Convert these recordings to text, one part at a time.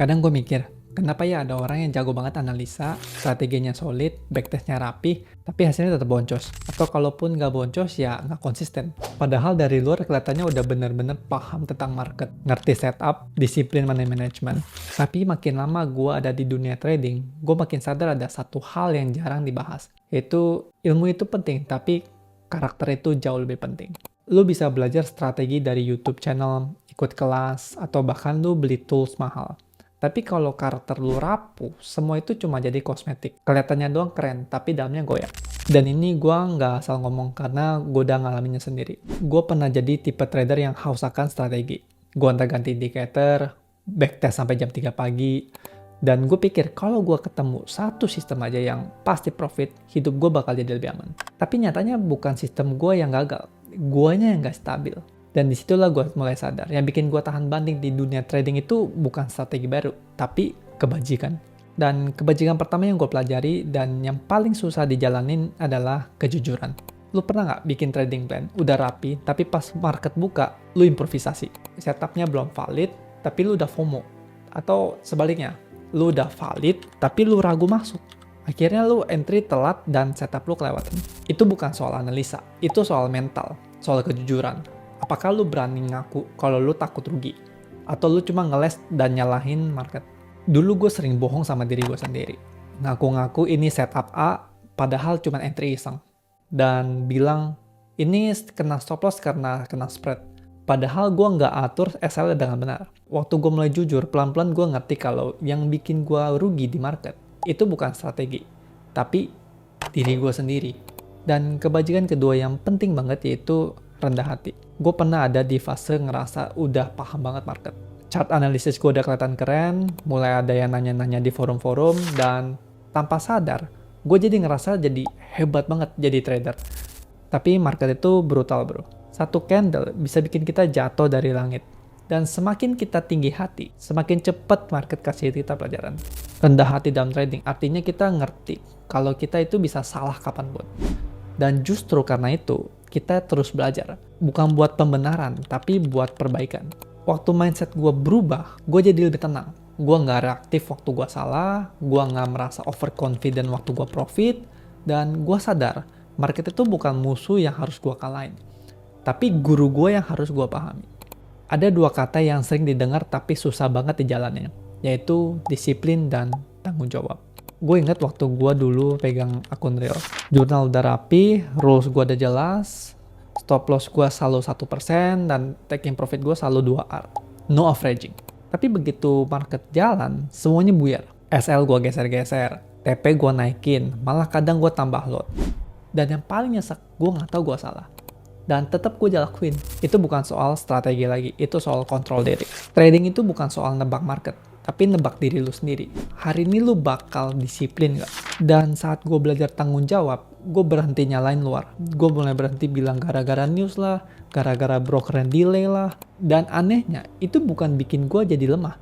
Kadang gue mikir, kenapa ya ada orang yang jago banget analisa, strateginya solid, backtestnya rapi, tapi hasilnya tetap boncos. Atau kalaupun nggak boncos ya nggak konsisten. Padahal dari luar kelihatannya udah bener-bener paham tentang market, ngerti setup, disiplin money management. Tapi makin lama gue ada di dunia trading, gue makin sadar ada satu hal yang jarang dibahas. Yaitu ilmu itu penting, tapi karakter itu jauh lebih penting. Lu bisa belajar strategi dari YouTube channel, ikut kelas, atau bahkan lu beli tools mahal. Tapi kalau karakter lu rapuh, semua itu cuma jadi kosmetik. Kelihatannya doang keren, tapi dalamnya goyah. Dan ini gua nggak asal ngomong karena gua udah ngalaminnya sendiri. Gua pernah jadi tipe trader yang haus akan strategi. Gua ganti indikator, backtest sampai jam 3 pagi. Dan gue pikir kalau gue ketemu satu sistem aja yang pasti profit, hidup gue bakal jadi lebih aman. Tapi nyatanya bukan sistem gue yang gagal, guanya yang gak stabil. Dan disitulah gue mulai sadar, yang bikin gue tahan banting di dunia trading itu bukan strategi baru, tapi kebajikan. Dan kebajikan pertama yang gue pelajari dan yang paling susah dijalanin adalah kejujuran. Lu pernah nggak bikin trading plan, udah rapi, tapi pas market buka, lu improvisasi. Setupnya belum valid, tapi lu udah FOMO. Atau sebaliknya, lu udah valid, tapi lu ragu masuk. Akhirnya lu entry telat dan setup lu kelewatan. Itu bukan soal analisa, itu soal mental, soal kejujuran. Apakah lu berani ngaku kalau lu takut rugi? Atau lu cuma ngeles dan nyalahin market? Dulu gue sering bohong sama diri gue sendiri. Ngaku-ngaku ini setup A, padahal cuma entry iseng. Dan bilang, ini kena stop loss karena kena spread. Padahal gue nggak atur SL dengan benar. Waktu gue mulai jujur, pelan-pelan gue ngerti kalau yang bikin gue rugi di market itu bukan strategi, tapi diri gue sendiri. Dan kebajikan kedua yang penting banget yaitu rendah hati. Gue pernah ada di fase ngerasa udah paham banget market. Chart analisis gue udah kelihatan keren, mulai ada yang nanya-nanya di forum-forum, dan tanpa sadar, gue jadi ngerasa jadi hebat banget jadi trader. Tapi market itu brutal bro. Satu candle bisa bikin kita jatuh dari langit. Dan semakin kita tinggi hati, semakin cepat market kasih kita pelajaran. Rendah hati dalam trading artinya kita ngerti kalau kita itu bisa salah kapanpun. Dan justru karena itu, kita terus belajar. Bukan buat pembenaran, tapi buat perbaikan. Waktu mindset gue berubah, gue jadi lebih tenang. Gue nggak reaktif waktu gue salah, gue nggak merasa overconfident waktu gue profit, dan gue sadar, market itu bukan musuh yang harus gue kalahin. Tapi guru gue yang harus gue pahami. Ada dua kata yang sering didengar tapi susah banget dijalannya, yaitu disiplin dan tanggung jawab. Gue ingat waktu gue dulu pegang akun real. Jurnal udah rapi, rules gue udah jelas, stop loss gue selalu 1%, dan taking profit gue selalu 2R. No averaging. Tapi begitu market jalan, semuanya buyar. SL gue geser-geser, TP gue naikin, malah kadang gue tambah lot. Dan yang paling nyesek, gue nggak tahu gue salah. Dan tetap gue jalanin. Itu bukan soal strategi lagi, itu soal kontrol diri. Trading itu bukan soal nebak market, tapi nebak diri lu sendiri. Hari ini lu bakal disiplin gak? Dan saat gue belajar tanggung jawab, gue berhenti nyalain luar. Gue mulai berhenti bilang gara-gara news lah, gara-gara broker yang delay lah. Dan anehnya, itu bukan bikin gue jadi lemah,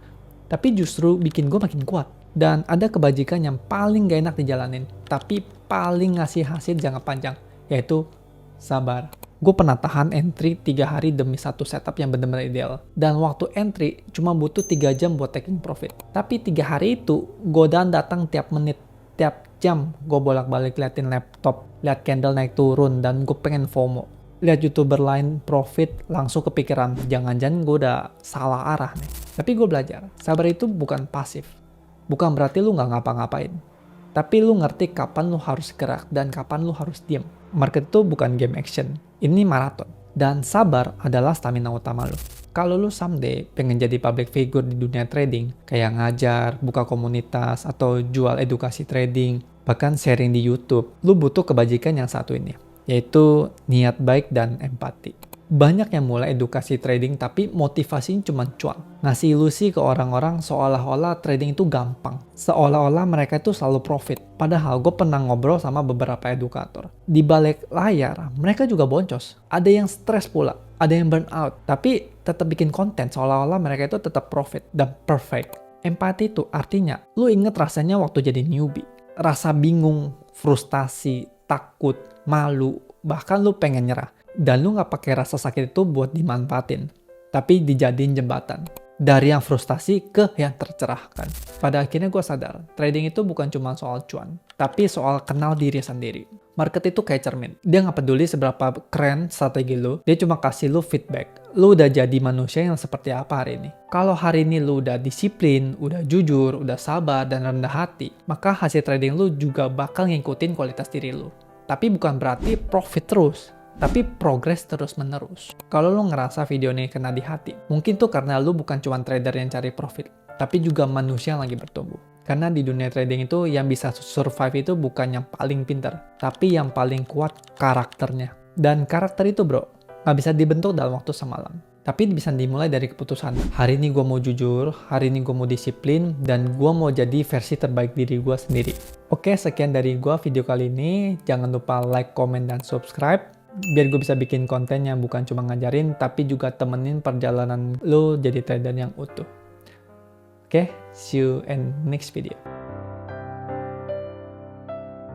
tapi justru bikin gue makin kuat. Dan ada kebajikan yang paling gak enak dijalanin, tapi paling ngasih hasil jangka panjang, yaitu sabar. Gue pernah tahan entry 3 hari demi satu setup yang benar-benar ideal. Dan waktu entry cuma butuh 3 jam buat taking profit. Tapi 3 hari itu godaan datang tiap menit, tiap jam. Gue bolak-balik liatin laptop, liat candle naik turun, dan gue pengen FOMO. Lihat YouTuber lain profit, langsung kepikiran, jangan-jangan gue udah salah arah nih. Tapi gue belajar, sabar itu bukan pasif. Bukan berarti lu gak ngapa-ngapain. Tapi lu ngerti kapan lu harus gerak dan kapan lu harus diem. Market itu bukan game action, ini maraton. Dan sabar adalah stamina utama lu. Kalau lu someday pengen jadi public figure di dunia trading, kayak ngajar, buka komunitas, atau jual edukasi trading, bahkan sharing di YouTube, lu butuh kebajikan yang satu ini, yaitu niat baik dan empati. Banyak yang mulai edukasi trading tapi motivasinya cuma cuan. Ngasih ilusi ke orang-orang seolah-olah trading itu gampang. Seolah-olah mereka itu selalu profit. Padahal gue pernah ngobrol sama beberapa edukator. Di balik layar, mereka juga boncos. Ada yang stres pula, ada yang burn out. Tapi tetap bikin konten seolah-olah mereka itu tetap profit dan perfect. Empati itu artinya, lu inget rasanya waktu jadi newbie. Rasa bingung, frustasi, takut, malu, bahkan lu pengen nyerah. Dan lu gak pakai rasa sakit itu buat dimanfaatin, tapi dijadiin jembatan. dari yang frustasi ke yang tercerahkan. Pada akhirnya gue sadar, trading itu bukan cuma soal cuan, tapi soal kenal diri sendiri. Market itu kayak cermin. Dia nggak peduli seberapa keren strategi lu, dia cuma kasih lu feedback. Lu udah jadi manusia yang seperti apa hari ini. Kalau hari ini lu udah disiplin, udah jujur, udah sabar, dan rendah hati, maka hasil trading lu juga bakal ngikutin kualitas diri lu. Tapi bukan berarti profit terus, tapi progres terus-menerus. Kalau lu ngerasa video ini kena di hati, mungkin tuh karena lu bukan cuma trader yang cari profit, tapi juga manusia yang lagi bertumbuh. Karena di dunia trading itu yang bisa survive itu bukan yang paling pintar, tapi yang paling kuat karakternya. Dan karakter itu bro, nggak bisa dibentuk dalam waktu semalam. Tapi bisa dimulai dari keputusan. Hari ini gue mau jujur, hari ini gue mau disiplin, dan gue mau jadi versi terbaik diri gue sendiri. Oke, sekian dari gue video kali ini. Jangan lupa like, comment, dan subscribe. Biar gue bisa bikin konten yang bukan cuma ngajarin, tapi juga temenin perjalanan lo jadi trader yang utuh. Oke, see you in next video.